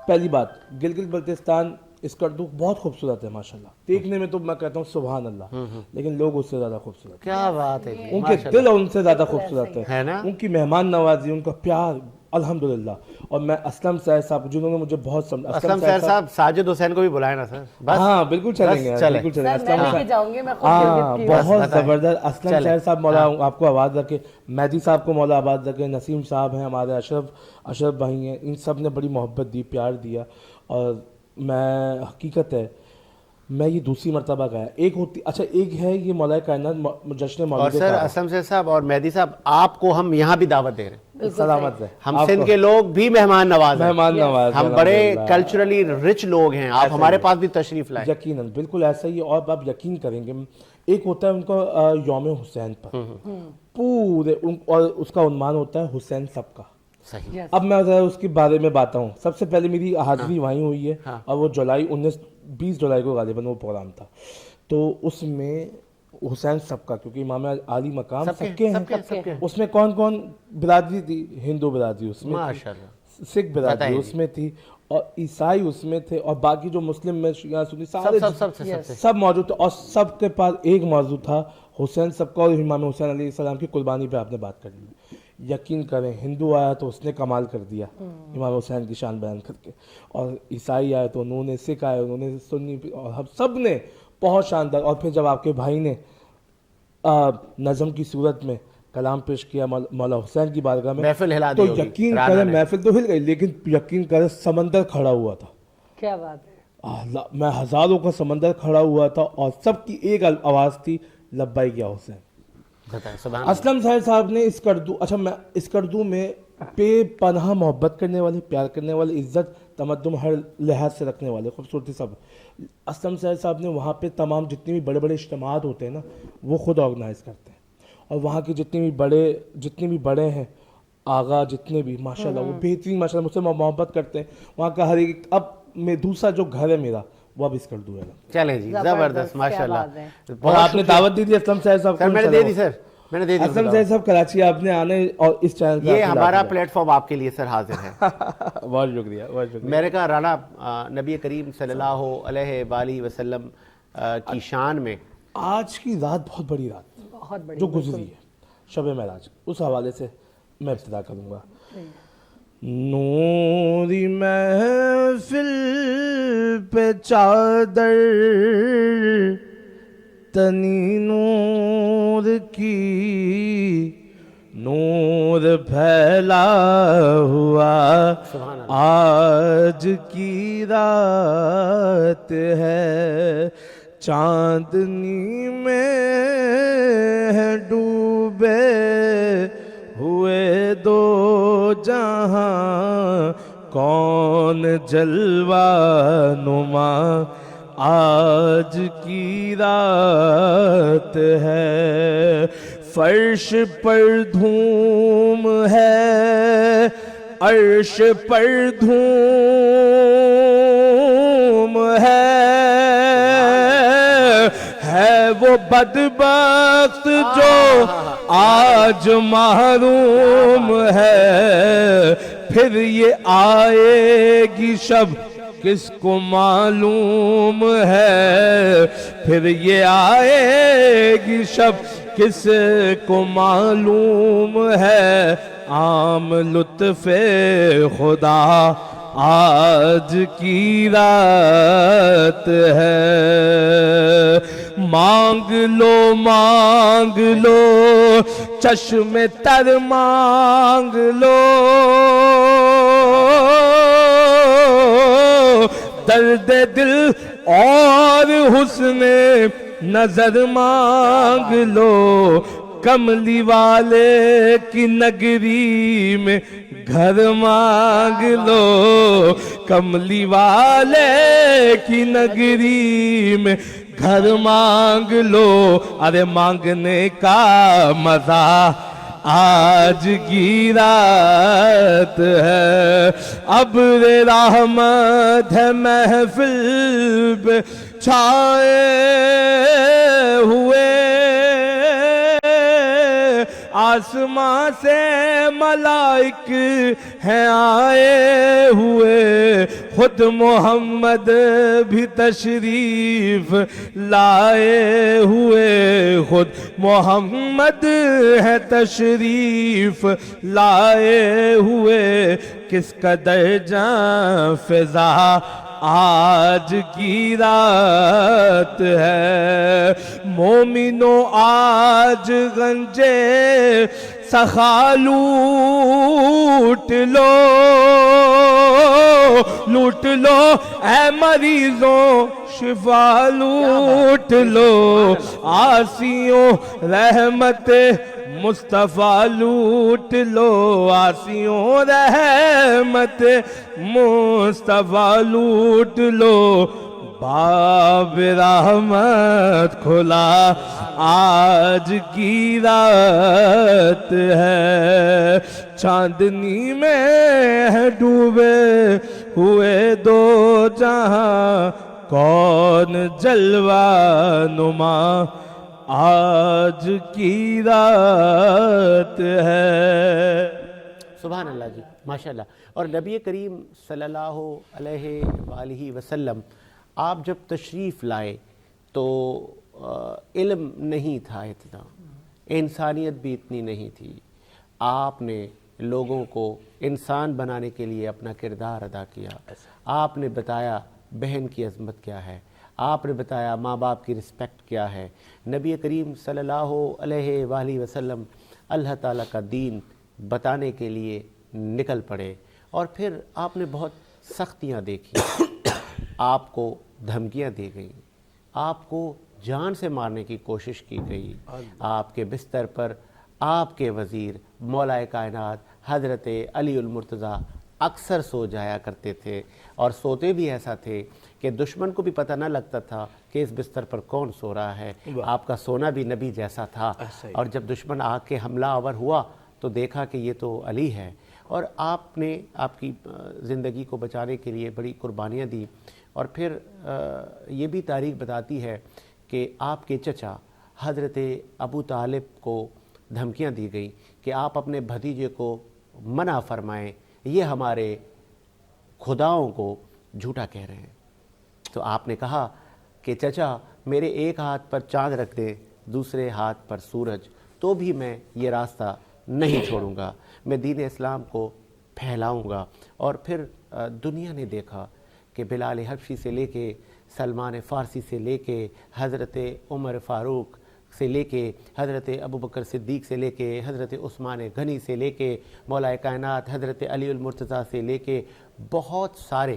پہلی بات, گلگت بلتستان اسکردو بہت خوبصورت ہے ماشاءاللہ, دیکھنے میں تو میں کہتا ہوں سبحان اللہ, لیکن لوگ اس سے زیادہ خوبصورت, کیا بات ہے, ان کے دل ان سے زیادہ خوبصورت ہے, ان کی مہمان نوازی, ان کا پیار الحمدللہ. اور میں اسلم سیر صاحب جنہوں نے مجھے بہت سمجھا, اسلم سیر صاحب ساجد حسین کو بھی بلائے نا سر. ہاں بالکل چلیں گے, بالکل چلیں گے. ہاں بہت زبردست. اسلم سیر صاحب مولا آپ کو آباد رکھے, مہدی صاحب کو مولا آباد رکھے, نسیم صاحب ہیں ہمارے, اشرف بھائی ہیں, ان سب نے بڑی محبت دی, پیار دیا. اور میں, حقیقت ہے میں یہ دوسری مرتبہ گیا. ایک ہوتی, اچھا ایک ہے یہ مولا کائنات جشن مولد. اور سر اسلم سیر صاحب اور مہدی صاحب, آپ کو ہم یہاں بھی دعوت دے رہے ہیں. سلامت ہے. ہم سندھ کے لوگ بھی مہمان نواز ہیں, ہم بڑے کلچرلی رچ لوگ ہیں, آپ ہمارے پاس بھی تشریف لائیں. یقیناً بالکل ایسا ہی. اور آپ یقین کریں گے, ایک ہوتا ہے ان کا یوم حسین پر پورے, اور اس کا عنوان ہوتا ہے حسین سب کا. صحیح. اب میں ذرا اس کے بارے میں بتاؤں. سب سے پہلے میری حاضری وہیں ہوئی ہے, اور وہ 20 جولائی کو غالباً وہ پروگرام تھا. تو اس میں حسین سب کا, کیونکہ امام عالی مقام سب کے ہیں. اس میں کون کون برادری تھی؟ ہندو برادری اس میں, سکھ برادری اس میں تھی, اور عیسائی اس میں تھے, اور باقی جو مسلم میں شیعہ سنی سب موجود تھے. اور سب کے پاس ایک موضوع تھا حسین سب کا, اور امام حسین علیہ السلام کی قربانی پہ آپ نے بات کر لی. یقین کریں, ہندو آیا تو اس نے کمال کر دیا امام حسین کی شان بیان کر کے, اور عیسائی آئے تو انہوں نے, سکھ آئے انہوں نے, سنی, اور ہم سب نے بہت شاندار. اور پھر جب آپ کے بھائی نے نظم کی صورت میں کلام پیش کیا مولا حسین کی بارگاہ میں, تو یقین کریں محفل تو ہل گئی, لیکن یقین کریں سمندر کھڑا ہوا تھا. کیا بات ہے, میں ہزاروں کا سمندر کھڑا ہوا تھا, اور سب کی ایک آواز تھی, لبیک یا حسین. اسلم سیر صاحب نے اسکردو, اچھا میں اسکردو میں بے پناہ محبت کرنے والے, پیار کرنے والے, عزت تمدن ہر لحاظ سے رکھنے والے, خوبصورتی سب. اسلم سیر صاحب نے وہاں پہ تمام جتنے بھی بڑے بڑے اجتماعات ہوتے ہیں نا, وہ خود آرگنائز کرتے ہیں. اور وہاں کے جتنے بھی بڑے ہیں آغا, جتنے بھی ماشاءاللہ وہ بہترین, ماشاءاللہ مجھ سے محبت کرتے ہیں. وہاں کا ہر ایک, اب میں دوسرا جو گھر ہے میرا وہ اب اسکردو ہے. چلیں جی, زبردست ماشاءاللہ. اور آپ نے دعوت دی تھی اسلم سیر صاحب کو. میں نے دے دی سر, میں نے دے دی. اسلم سیر صاحب کراچی آپ نے آنے, اور اس چینل یہ ہمارا پلیٹ فارم آپ کے لیے سر حاضر ہے. بہت شکریہ, بہت شکریہ. میں نے کہا رانا, نبی کریم صلی اللہ علیہ وآلہ وسلم کی شان میں آج کی رات بہت بڑی رات جو گزری ہے, شب معراج, اس حوالے سے میں ابتدا کروں گا. نوری محفل پہ چادر تنی نور کی, نور پھیلا ہوا آج کی رات ہے, چاندنی میں ہے ڈوبے ہوئے دو جہاں, کون جلوہ نما آج کی رات ہے. فرش پر دھوم ہے, عرش پر دھوم ہے, وہ بدبخت جو آج محروم ہے، پھر یہ آئے گی شب کس کو معلوم ہے، پھر یہ آئے گی شب کس کو معلوم ہے، عام لطف خدا آج کی رات ہے۔ مانگ لو چشم تر مانگ لو، درد دل اور حسن نظر مانگ لو، کملی والے کی نگری میں گھر مانگ لو، کملی والے کی نگری میں گھر مانگ لو، ارے مانگنے کا مزہ آج کی رات ہے، ابر رحمت ہے محفل پہ چھائے ہوئے، آسمان سے ملائک ہیں آئے ہوئے، خود محمد بھی تشریف لائے ہوئے، خود محمد ہے تشریف لائے ہوئے، کس قدر جاں فضا آج کی رات ہے، مومنوں آج گنجے سخا لوٹ لو، لوٹ لو اے مریضوں شفا لوٹ لو، آسیوں رحمت مصطفیٰ لوٹ لو، آسیوں رحمت مصطفیٰ لوٹ لو، باب رحمت کھلا آج کی رات ہے، چاندنی میں ہے ڈوبے ہوئے دو جہاں، کون جلوہ نما آج کی رات ہے۔ سبحان اللہ جی، ماشاءاللہ۔ اور نبی کریم صلی اللہ علیہ وآلہ وسلم آپ جب تشریف لائے تو علم نہیں تھا اتنا، انسانیت بھی اتنی نہیں تھی، آپ نے لوگوں کو انسان بنانے کے لیے اپنا کردار ادا کیا، آپ نے بتایا بہن کی عظمت کیا ہے، آپ نے بتایا ماں باپ کی رسپیکٹ کیا ہے۔ نبی کریم صلی اللہ علیہ وآلہ وسلم اللہ تعالیٰ کا دین بتانے کے لیے نکل پڑے، اور پھر آپ نے بہت سختیاں دیکھی، آپ کو دھمکیاں دی گئیں، آپ کو جان سے مارنے کی کوشش کی گئی، آپ کے بستر پر آپ کے وزیر مولا کائنات حضرت علی المرتضیٰ اکثر سو جایا کرتے تھے، اور سوتے بھی ایسا تھے کہ دشمن کو بھی پتہ نہ لگتا تھا کہ اس بستر پر کون سو رہا ہے۔ آپ کا سونا بھی نبی جیسا تھا، اور جب دشمن آ کے حملہ آور ہوا تو دیکھا کہ یہ تو علی ہے، اور آپ نے آپ کی زندگی کو بچانے کے لیے بڑی قربانیاں دی۔ اور پھر یہ بھی تاریخ بتاتی ہے کہ آپ کے چچا حضرت ابو طالب کو دھمکیاں دی گئی کہ آپ اپنے بھتیجے کو منع فرمائیں، یہ ہمارے خداؤں کو جھوٹا کہہ رہے ہیں۔ تو آپ نے کہا کہ چچا میرے ایک ہاتھ پر چاند رکھ دیں، دوسرے ہاتھ پر سورج، تو بھی میں یہ راستہ نہیں چھوڑوں گا، میں دین اسلام کو پھیلاؤں گا۔ اور پھر دنیا نے دیکھا کہ بلال حبشی سے لے کے سلمان فارسی سے لے کے حضرت عمر فاروق سے لے کے حضرت ابوبکر صدیق سے لے کے حضرت عثمان غنی سے لے کے مولا کائنات حضرت علی المرتضیٰ سے لے کے بہت سارے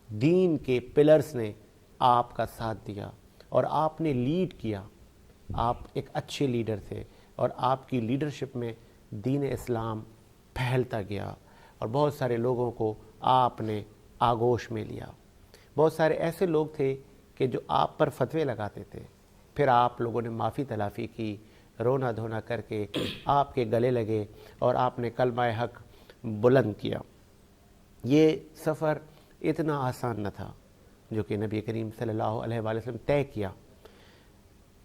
دین کے پلرز نے آپ کا ساتھ دیا، اور آپ نے لیڈ کیا، آپ ایک اچھے لیڈر تھے، اور آپ کی لیڈرشپ میں دین اسلام پھیلتا گیا، اور بہت سارے لوگوں کو آپ نے آغوش میں لیا۔ بہت سارے ایسے لوگ تھے کہ جو آپ پر فتوے لگاتے تھے، پھر آپ لوگوں نے معافی تلافی کی، رونا دھونا کر کے آپ کے گلے لگے، اور آپ نے کلمہ حق بلند کیا۔ یہ سفر اتنا آسان نہ تھا جو کہ نبی کریم صلی اللہ علیہ وآلہ وسلم طے کیا۔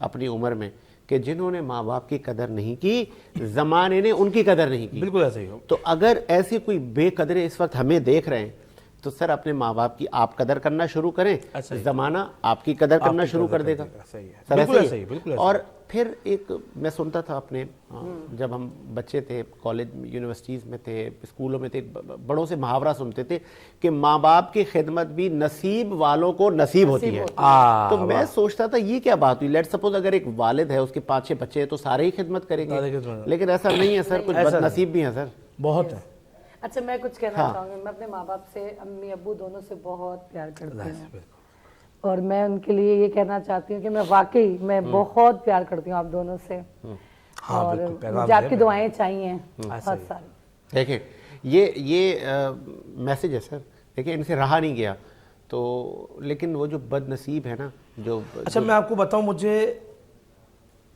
اپنی عمر میں کہ جنہوں نے ماں باپ کی قدر نہیں کی زمانے نے ان کی قدر نہیں کی. بالکل ایسا ہی ہو. تو اگر ایسی کوئی بے قدرے اس وقت ہمیں دیکھ رہے ہیں تو سر اپنے ماں باپ کی آپ قدر کرنا شروع کریں, زمانہ آپ کی قدر کرنا شروع کر دے گا. سر ایسے ہی. اور پھر ایک میں سنتا تھا اپنے جب ہم بچے تھے, کالج یونیورسٹیز میں تھے, اسکولوں میں تھے, بڑوں سے محاورہ سنتے تھے کہ ماں باپ کی خدمت بھی نصیب والوں کو نصیب ہوتی ہے. تو میں سوچتا تھا یہ کیا بات ہوئی, لیٹ سپوز اگر ایک والد ہے, اس کے 5-6 بچے ہیں تو سارے ہی خدمت کریں گے, لیکن ایسا نہیں ہے سر, کچھ بد نصیب بھی ہیں سر, بہت ہے. اچھا میں کچھ کہنا چاہوں گی, میں اپنے ماں باپ سے, امی ابو دونوں سے بہت پیار کرتی ہوں, اور میں ان کے لیے یہ کہنا چاہتی ہوں کہ میں واقعی میں بہت پیار کرتی ہوں آپ دونوں سے, اور مجھے آپ کی دعائیں چاہیے بہت ساری. دیکھیں یہ میسج ہے سر, دیکھیں ان سے رہا نہیں گیا تو, لیکن وہ جو بد نصیب ہے نا جو. اچھا میں آپ کو بتاؤں, مجھے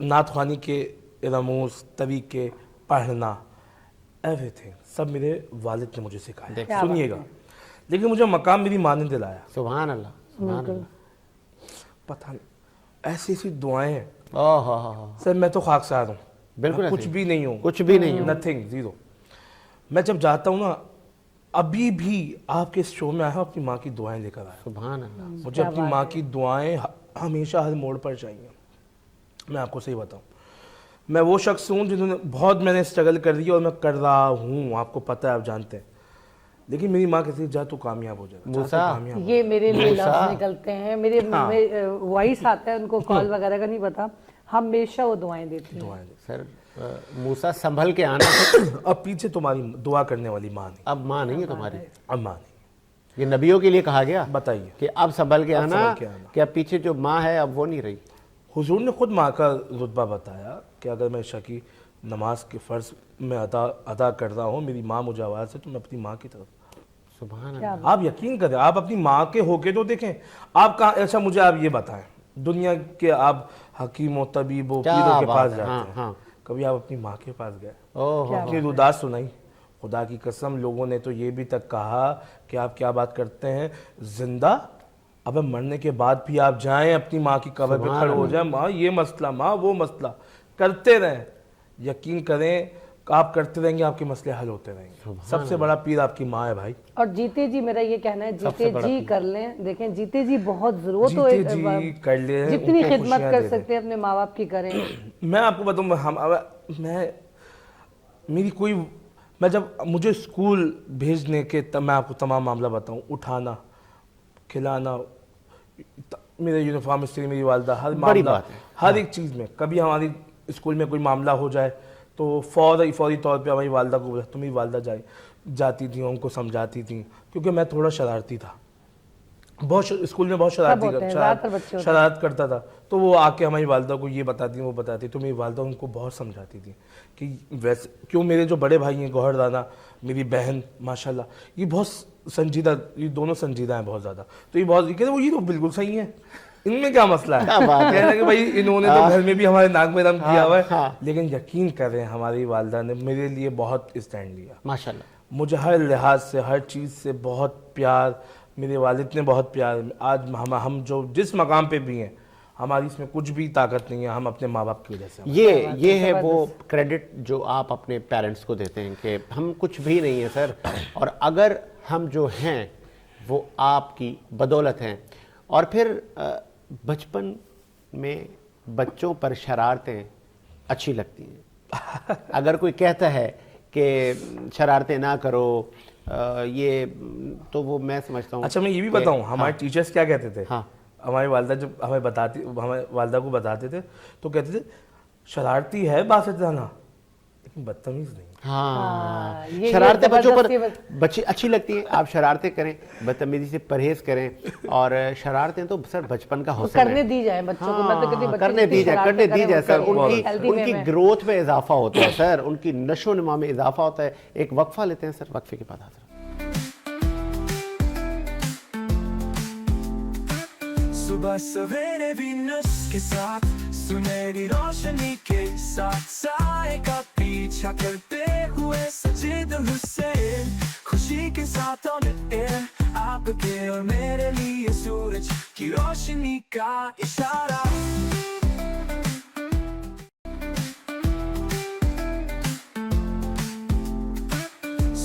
نعت خوانی کے رموز, طریقے, پڑھنا, ایوری تھنگ سب میرے والد نے مجھے سکھایا. سنیے گا, لیکن مجھے مقام میری ماں نے دلایا. سبحان اللہ, سبحان اللہ. پتہ نہیں ایسی ایسی دعائیں ہیں سر, میں تو خاکسار ہوں, بالکل کچھ بھی نہیں ہوں, کچھ بھی نہیں ہوں, نتھنگ, زیرو. میں جب جاتا ہوں نا, ابھی بھی آپ کے اس شو میں آیا ہوں, اپنی ماں کی دعائیں لے کر آیا. سبحان اللہ. مجھے اپنی ماں کی دعائیں ہمیشہ ہر موڑ پر چاہیے. میں آپ کو صحیح بتاؤں, میں وہ شخص ہوں جنہوں نے بہت میں نے اسٹرگل کر دی اور میں کر رہا ہوں, آپ کو پتہ ہے, آپ جانتے ہیں, لیکن میری ماں کہتی ہے جا تو کامیاب ہو جائے. یہ میرے لیے لفظ نکلتے ہیں, میرے وائس آتا ہے, ان کو کال وغیرہ کا نہیں پتا, ہمیشہ وہ دعائیں دیتی ہیں. سر موسیٰ سنبھل کے آنا. اب پیچھے تمہاری دعا کرنے والی ماں نہیں, اب ماں نہیں ہے تمہاری, اب ماں نہیں. یہ نبیوں کے لیے کہا گیا, بتائیے کہ اب سنبھل کے آنا, کہ اب پیچھے جو ماں ہے اب وہ نہیں رہی. حضور نے خود ماں کا رتبہ بتایا کہ اگر میں عشاء کی نماز کے فرض میں ادا کر رہا ہوں, میری ماں مجھے آواز ہے, تو میں اپنی ماں کی طرف. سبحان اللہ. آپ یقین کریں, آپ اپنی ماں کے ہو کے تو دیکھیں, آپ کہاں. اچھا مجھے آپ یہ بتائیں, دنیا کے آپ حکیم و طبیب و پیروں کے پاس جاتے ہیں, کبھی آپ اپنی ماں کے پاس گئے؟ اپنی رداس سنائی. خدا کی قسم لوگوں نے تو یہ بھی تک کہا کہ آپ کیا بات کرتے ہیں, زندہ اب مرنے کے بعد بھی آپ جائیں اپنی ماں کی قبر پہ کھڑے ہو جائیں, ماں یہ مسئلہ, ماں وہ مسئلہ, کرتے رہیں. یقین کریں آپ کرتے رہیں گے, آپ کے مسئلے حل ہوتے رہیں گے. سب سے بڑا پیر آپ کی ماں ہے بھائی. اور جیتے جی, میرا یہ کہنا ہے, جیتے جی کر لیں. دیکھیں جیتے جی بہت ضرورت ہو, جی کر لیں, جتنی خدمت کر سکتے ہیں اپنے ماں باپ کی کریں. میں آپ کو بتاؤں, میری کوئی, میں جب مجھے اسکول بھیجنے کے, میں آپ کو تمام معاملہ بتاؤں, اٹھانا, کھلانا, میرے یونیفارم استری میری والدہ, ہر معاملہ, ہر ایک چیز میں. کبھی ہماری اسکول میں کوئی معاملہ ہو جائے تو فوری طور پہ ہماری والدہ کو بولا, تو میری والدہ جاتی تھیں, ان کو سمجھاتی تھیں, کیونکہ میں تھوڑا شرارتی تھا, بہت اسکول میں بہت شرارت کرتا تھا. تو وہ آ کے ہماری والدہ کو یہ بتاتی, وہ بتاتی, تو میری والدہ ان کو بہت سمجھاتی تھی کہ ویسے کیوں. میرے جو بڑے بھائی ہیں گوہر دانا, میری بہن ماشاءاللہ, یہ بہت سنجیدہ, یہ دونوں سنجیدہ ہیں بہت زیادہ. تو یہ بہت کہتے ہیں وہ یہ تو بالکل صحیح ہے, ان میں کیا مسئلہ ہے, کہنا کہ بھائی انہوں نے تو گھر میں بھی ہمارے ناک میں دم کیا ہوا ہے. لیکن یقین کریں ہماری والدہ نے میرے لیے بہت اسٹینڈ لیا ماشاءاللہ. مجھے ہر لحاظ سے, ہر چیز سے بہت پیار, میرے والد نے بہت پیار. آج ہم جو جس مقام پہ بھی ہیں, ہماری اس میں کچھ بھی طاقت نہیں ہے, ہم اپنے ماں باپ کی وجہ سے. یہ ہے وہ کریڈٹ جو آپ اپنے پیرنٹس کو دیتے ہیں کہ ہم کچھ بھی نہیں ہیں سر, اور اگر ہم جو ہیں وہ آپ کی بدولت ہیں. اور پھر بچپن میں بچوں پر شرارتیں اچھی لگتی ہیں. اگر کوئی کہتا ہے کہ شرارتیں نہ کرو, یہ تو وہ میں سمجھتا ہوں. اچھا میں یہ بھی بتاؤں, ہمارے ٹیچرز کیا کہتے تھے, ہماری والدہ جب ہمیں والدہ کو بتاتے تھے تو کہتے تھے شرارتی ہے باسط رانا, لیکن بدتمیز نہیں. ہاں, شرارتیں بچوں پر بچے اچھی لگتی ہیں, آپ شرارتیں کریں, بدتمیزی سے پرہیز کریں. اور شرارتیں تو سر بچپن کا حسن ہے, کرنے دی جائیں بچوں کو, میں تو کہتی کرنے دی جائے سر. ان کی گروتھ میں اضافہ ہوتا ہے سر, ان کی نشو و نما میں اضافہ ہوتا ہے. ایک وقفہ لیتے ہیں سر, وقفے کے بعد حاضر. صبح سویرے وینس کے ساتھ, سنہری روشنی کے ساتھ, سائے کا پیچھا کرتے ہوئے سجید حسین, خوشی کے ساتھ آن ایئر, آپ کے اور میرے لیے سورج کی روشنی کا اشارہ.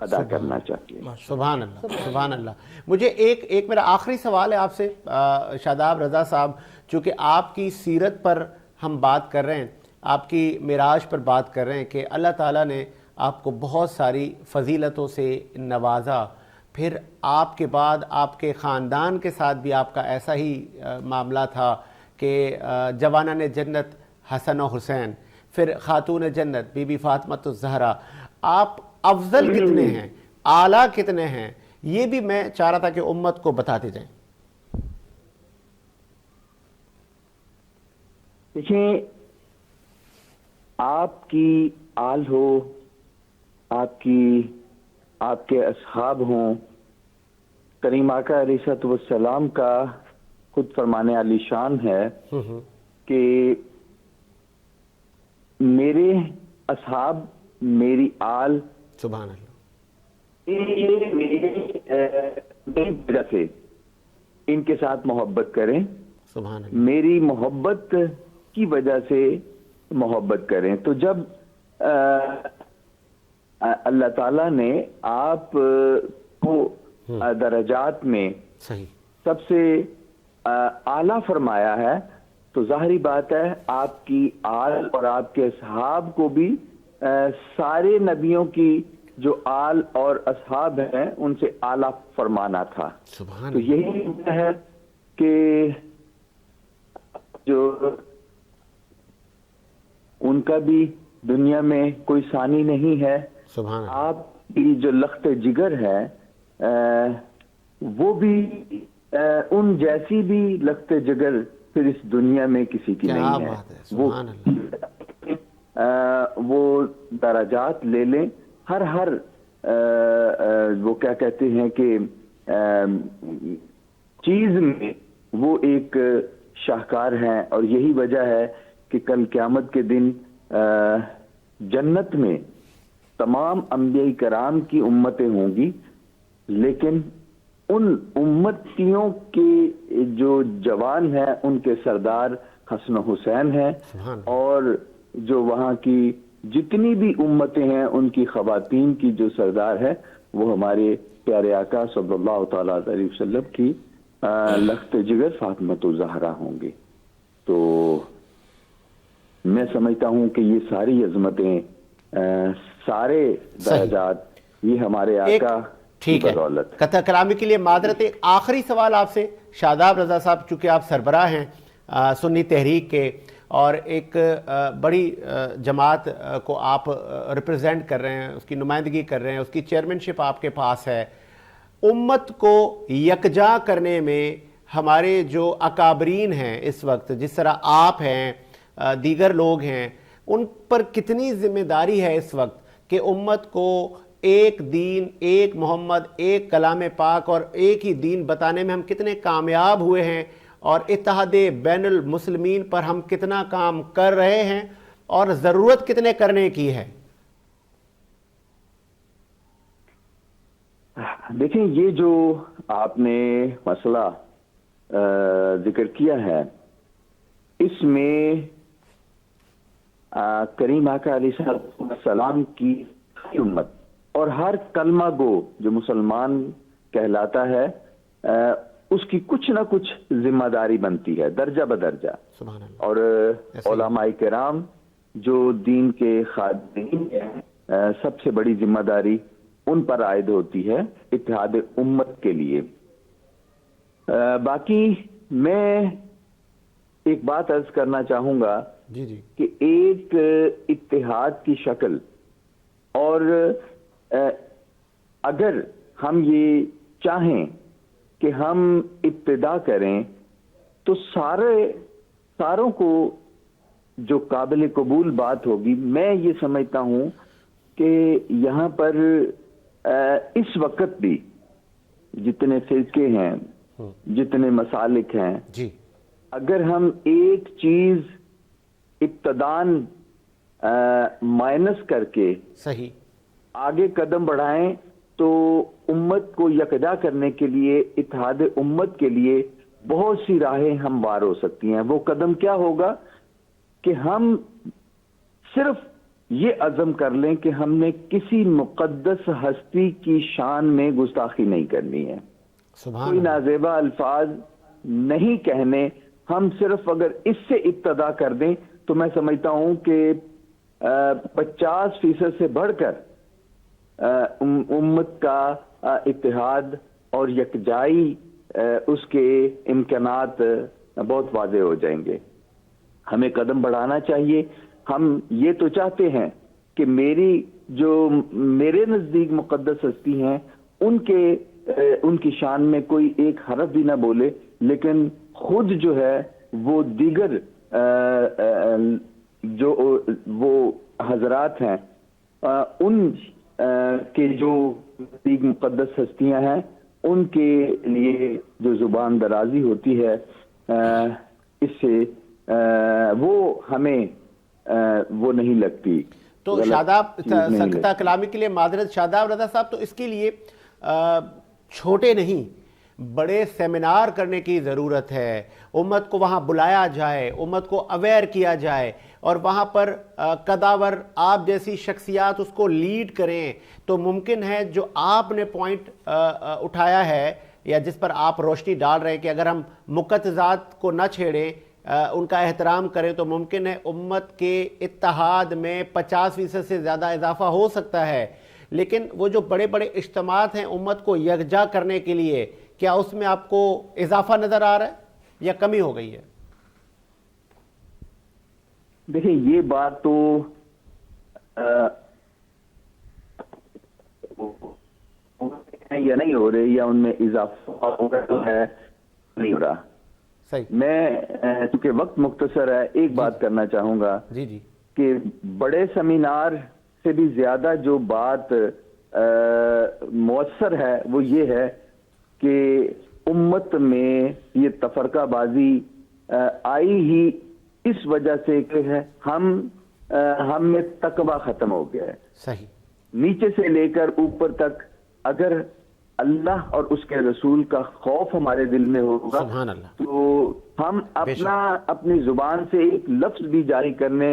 ادا کرنا چاہیے. سبحان اللہ سبحان اللہ. مجھے ایک میرا آخری سوال ہے آپ سے شاداب رضا صاحب، چونکہ آپ کی سیرت پر ہم بات کر رہے ہیں، آپ کی معراج پر بات کر رہے ہیں کہ اللہ تعالیٰ نے آپ کو بہت ساری فضیلتوں سے نوازا، پھر آپ کے بعد آپ کے خاندان کے ساتھ بھی آپ کا ایسا ہی معاملہ تھا کہ جوانان جنت حسن و حسین، پھر خاتون جنت بی بی فاطمۃ الزہرا. آپ افضل کتنے ہیں، اعلیٰ کتنے ہیں، یہ بھی میں چاہ رہا تھا کہ امت کو بتاتے جائیں. دیکھیں، آپ کی آل ہو، آپ کے اصحاب ہوں، کریم آقا علیہ الصلوۃ والسلام کا خود فرمانے علی شان ہے کہ میرے اصحاب، میری آل، سبحان اللہ، یہ میری وجہ سے ان کے ساتھ محبت کریں، سبحان اللہ، میری محبت کی وجہ سے محبت کریں. تو جب اللہ تعالیٰ نے آپ کو درجات میں صحیح سب سے اعلیٰ فرمایا ہے، تو ظاہری بات ہے آپ کی آل اور آپ کے اصحاب کو بھی سارے نبیوں کی جو آل اور اصحاب ہیں ان سے اعلیٰ فرمانا تھا. سبحان تو اللہ، یہی وجہ ہے کہ جو ان کا بھی دنیا میں کوئی ثانی نہیں ہے. سبحان اللہ، آپ کی جو لخت جگر ہے وہ بھی ان جیسی بھی لخت جگر پھر اس دنیا میں کسی کی کیا نہیں بات ہے، ہے. سبحان اللہ، وہ درجات لے لیں، ہر وہ کیا کہتے ہیں کہ چیز میں وہ ایک شاہکار ہیں. اور یہی وجہ ہے کہ کل قیامت کے دن جنت میں تمام انبیاء کرام کی امتیں ہوں گی، لیکن ان امتیوں کے جو جوان ہیں ان کے سردار حسن و حسین ہیں، سبحان اللہ، اور جو وہاں کی جتنی بھی امتیں ہیں ان کی خواتین کی جو سردار ہے وہ ہمارے پیارے آقا صلی اللہ تعالیٰ علیہ وسلم کی لخت جگر فاطمۃ الزہرا ہوں گے. تو میں سمجھتا ہوں کہ یہ ساری عظمتیں، سارے درجات، یہ ہمارے آقا کی ٹھیک ہے. بدولت. قطع کلامی کے لیے معذرت. ایک آخری سوال آپ سے شاداب رضا صاحب، چونکہ آپ سربراہ ہیں سنی تحریک کے اور ایک بڑی جماعت کو آپ ریپرزینٹ کر رہے ہیں، اس کی نمائندگی کر رہے ہیں، اس کی چیئرمین شپ آپ کے پاس ہے. امت کو یکجا کرنے میں ہمارے جو اکابرین ہیں اس وقت، جس طرح آپ ہیں، دیگر لوگ ہیں، ان پر کتنی ذمہ داری ہے اس وقت کہ امت کو ایک دین، ایک محمد، ایک کلام پاک اور ایک ہی دین بتانے میں ہم کتنے کامیاب ہوئے ہیں، اور اتحاد بین المسلمین پر ہم کتنا کام کر رہے ہیں، اور ضرورت کتنے کرنے کی ہے؟ دیکھیں، یہ جو آپ نے مسئلہ ذکر کیا ہے، اس میں کریم آقا علیہ السلام کی امت اور ہر کلمہ گو جو مسلمان کہلاتا ہے اس کی کچھ نہ کچھ ذمہ داری بنتی ہے درجہ بدرجہ. سبحان اللہ. اور علماء کرام جو دین کے خادمین ہیں، سب سے بڑی ذمہ داری ان پر عائد ہوتی ہے اتحاد امت کے لیے. باقی میں ایک بات عرض کرنا چاہوں گا جی جی، کہ ایک اتحاد کی شکل، اور اگر ہم یہ چاہیں کہ ہم ابتدا کریں تو ساروں کو جو قابل قبول بات ہوگی. میں یہ سمجھتا ہوں کہ یہاں پر اس وقت بھی جتنے فرقے ہیں، جتنے مسالک ہیں، جی، اگر ہم ایک چیز ابتدان مائنس کر کے صحیح آگے قدم بڑھائیں تو امت کو یکجا کرنے کے لیے، اتحاد امت کے لیے بہت سی راہیں ہموار ہو سکتی ہیں. وہ قدم کیا ہوگا کہ ہم صرف یہ عزم کر لیں کہ ہم نے کسی مقدس ہستی کی شان میں گستاخی نہیں کرنی ہے، سبحان کوئی اللہ۔ نازیبا الفاظ نہیں کہنے. ہم صرف اگر اس سے ابتدا کر دیں تو میں سمجھتا ہوں کہ 50% سے بڑھ کر امت کا اتحاد اور یکجائی اس کے امکانات بہت واضح ہو جائیں گے. ہمیں قدم بڑھانا چاہیے. ہم یہ تو چاہتے ہیں کہ میرے نزدیک مقدس ہستی ہیں ان کی شان میں کوئی ایک حرف بھی نہ بولے، لیکن خود جو ہے وہ دیگر جو وہ حضرات ہیں ان کے جو نزدیک مقدس ہستیاں ہیں ان کے لیے جو زبان درازی ہوتی ہے اس سے وہ ہمیں وہ نہیں لگتی. تو غلط شاداب چیز نہیں سنگتا لگتی. کلامی کے لیے معذرت شاداب رضا صاحب، تو اس کے لیے چھوٹے نہیں بڑے سیمینار کرنے کی ضرورت ہے. امت کو وہاں بلایا جائے، امت کو اویئر کیا جائے اور وہاں پر قداور آپ جیسی شخصیات اس کو لیڈ کریں. تو ممکن ہے جو آپ نے پوائنٹ اٹھایا ہے یا جس پر آپ روشنی ڈال رہے ہیں کہ اگر ہم مقدسات کو نہ چھیڑیں، ان کا احترام کریں، تو ممکن ہے امت کے اتحاد میں 50% سے زیادہ اضافہ ہو سکتا ہے. لیکن وہ جو بڑے بڑے اجتماعات ہیں امت کو یکجا کرنے کے لیے، کیا اس میں آپ کو اضافہ نظر آ رہا ہے یا کمی ہو گئی ہے؟ دیکھیں یہ بات تو یا نہیں ہو رہی یا ان میں اضافہ ہو رہا ہے نہیں ہو رہا. صحیح. میں چونکہ وقت مختصر ہے ایک بات کرنا چاہوں گا جی کہ بڑے سیمینار سے بھی زیادہ جو بات مؤثر ہے وہ یہ ہے کہ امت میں یہ تفرقہ بازی آئی ہی اس وجہ سے کہ ہم میں تقوی ختم ہو گیا ہے. صحیح. نیچے سے لے کر اوپر تک اگر اللہ اور اس کے رسول کا خوف ہمارے دل میں ہوگا سبحان اللہ. تو ہم اپنی زبان سے ایک لفظ بھی جاری کرنے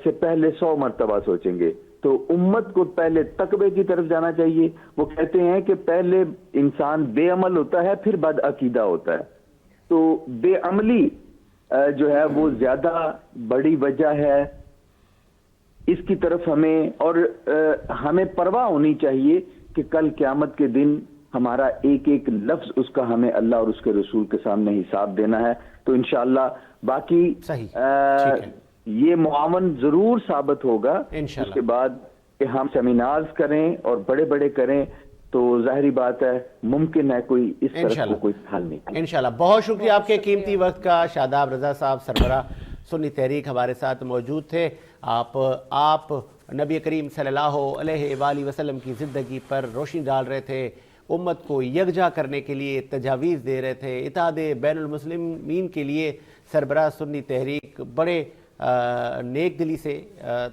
سے پہلے 100 مرتبہ سوچیں گے. تو امت کو پہلے تقوی کی طرف جانا چاہیے. وہ کہتے ہیں کہ پہلے انسان بے عمل ہوتا ہے پھر بد عقیدہ ہوتا ہے. تو بے عملی جو ہے وہ زیادہ بڑی وجہ ہے. اس کی طرف ہمیں پرواہ ہونی چاہیے کہ کل قیامت کے دن ہمارا ایک ایک لفظ اس کا ہمیں اللہ اور اس کے رسول کے سامنے حساب دینا ہے. تو انشاءاللہ باقی یہ معاون ضرور ثابت ہوگا. اس کے بعد کہ ہم سیمینارز کریں اور بڑے بڑے کریں تو ظاہری بات ہے ممکن ہے کوئی اس طرح کو کوئی حل نہیں. انشاءاللہ. بہت شکریہ آپ کے قیمتی وقت کا. شاداب رضا صاحب سربراہ سنی تحریک ہمارے ساتھ موجود تھے. آپ نبی کریم صلی اللہ علیہ وآلہ وسلم کی زندگی پر روشنی ڈال رہے تھے، امت کو یکجا کرنے کے لیے تجاویز دے رہے تھے، اتحاد بین المسلمین کے لیے سربراہ سنی تحریک بڑے نیک دلی سے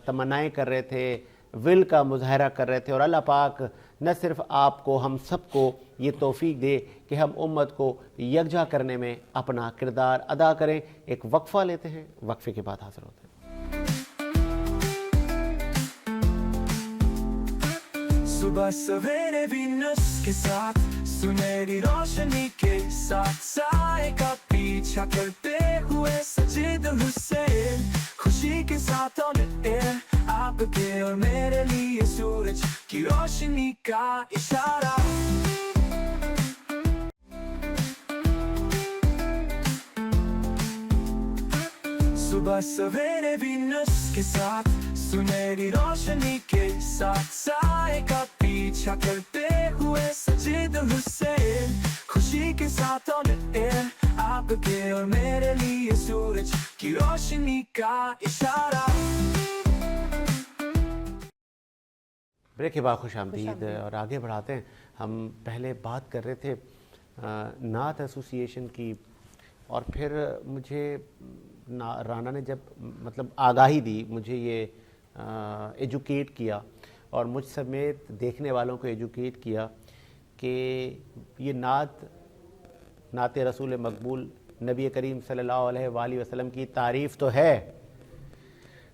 تمنائیں کر رہے تھے، ول کا مظاہرہ کر رہے تھے. اور اللہ پاک نہ صرف آپ کو ہم سب کو یہ توفیق دے کہ ہم امت کو یکجا کرنے میں اپنا کردار ادا کریں. ایک وقفہ لیتے ہیں، وقفے کے بعد حاضر ہوتے ہیں. صبح سویرے وینس کے ساتھ سنہری روشنی کے ساتھ سائے کا پیچھا کرتے ہوئے سجید حسین خوشی کے ساتھ آپ کے اور میرے لیے سورج کی روشنی کا اشارہ. صبح سویرے وینس کے ساتھ سنہری روشنی کے ساتھ سائے کا پیچھا کرتے ہوئے سجید حسین خوشی کے ساتھ آپ کے اور میرے لیے سورج کی روشنی کا اشارہ. بریک کے بعد خوش آمدید اور آگے بڑھاتے ہیں. ہم پہلے بات کر رہے تھے نعت ایسوسی ایشن کی اور پھر مجھے رانا نے جب مطلب آگاہی دی، مجھے یہ ایجوکیٹ کیا اور مجھ سمیت دیکھنے والوں کو ایجوکیٹ کیا کہ یہ نعت رسول مقبول نبی کریم صلی اللہ علیہ وآلہ وسلم کی تعریف تو ہے،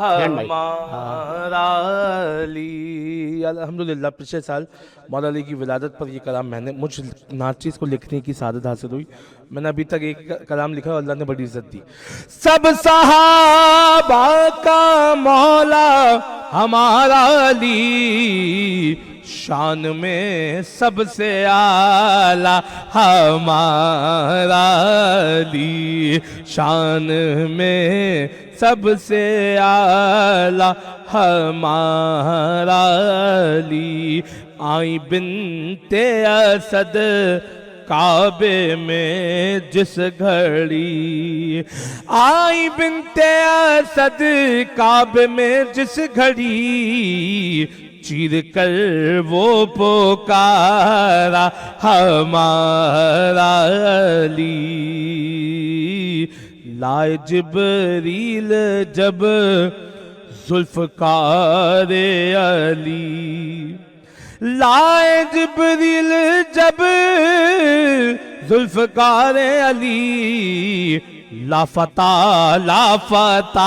ہمارا علی. الحمدللہ پچھلے سال مولا علی کی ولادت پر یہ کلام مجھ ناچیز کو لکھنے کی سعادت حاصل ہوئی. میں نے ابھی تک ایک کلام لکھا اور اللہ نے بڑی عزت دی. سب صحابہ کا مولا ہمارا علی, شان میں سب سے اعلیٰ ہمارا علی, شان میں سب سے اعلیٰ ہمارا علی. آئی بنت اسد کعبے میں جس گھڑی, آئی بنت اسد کعبے میں جس گھڑی, چیر کر وہ پکارا ہمارا علی. لائے جبریل جب ذوالفقار علی, لائے جبریل جب ذوالفقار علی, لافتہ لافتہ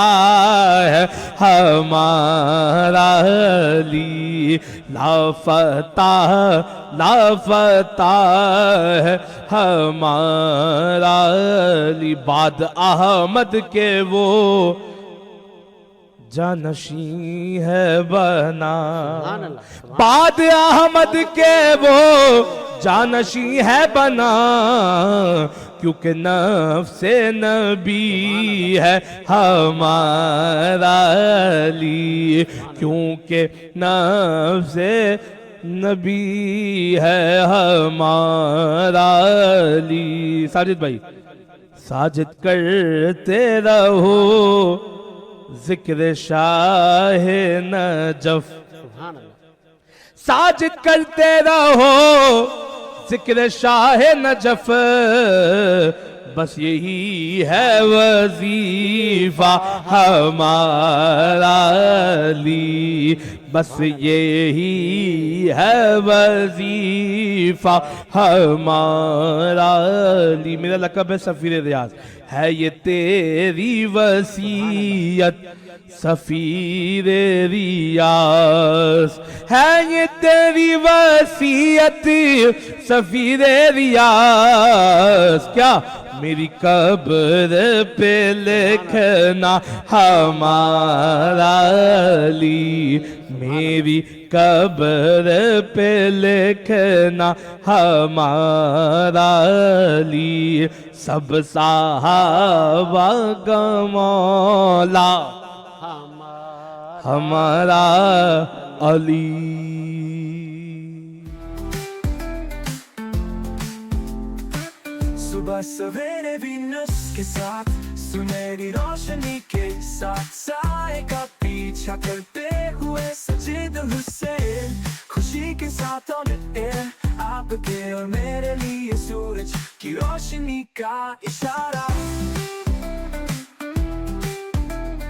ہے ہمارا علی, لافتہ لافتہ ہے ہمارا علی. بعد احمد کے وہ جانشین ہے بنا, بعد احمد کے وہ جانشین ہے بنا, کیونکہ نفس نبی ہے ہمارا علی, کیونکہ نفس نبی ہے ہمارا علی. ساجد بھائی, ساجد کرتے رہو ذکر شاہ نجف, ساجد کرتے رہو ذکر شاہ نجف, بس یہی ہے وظیفہ ہمارا علی, بس یہی ہے وظیفہ ہمارا علی. میرا لقب ہے سفیر ریاض, ہے یہ تیری وصیت سفیر ریاض, ہے یہ تیری وصیت سفیر ریاض. کیا میری قبر پہ لکھنا ہمارا علی, میری قبر پہ لکھنا ہمارا علی. سب صحابہ کا مولا ہمارا علی. صبح سویرے بھی نس کے ساتھ سنہری روشنی کے ساتھ سائے کا پیچھا کرتے ہوئے سجید حسین, خوشی کے ساتھ آپ کے اور میرے لیے سورج کی روشنی کا اشارہ.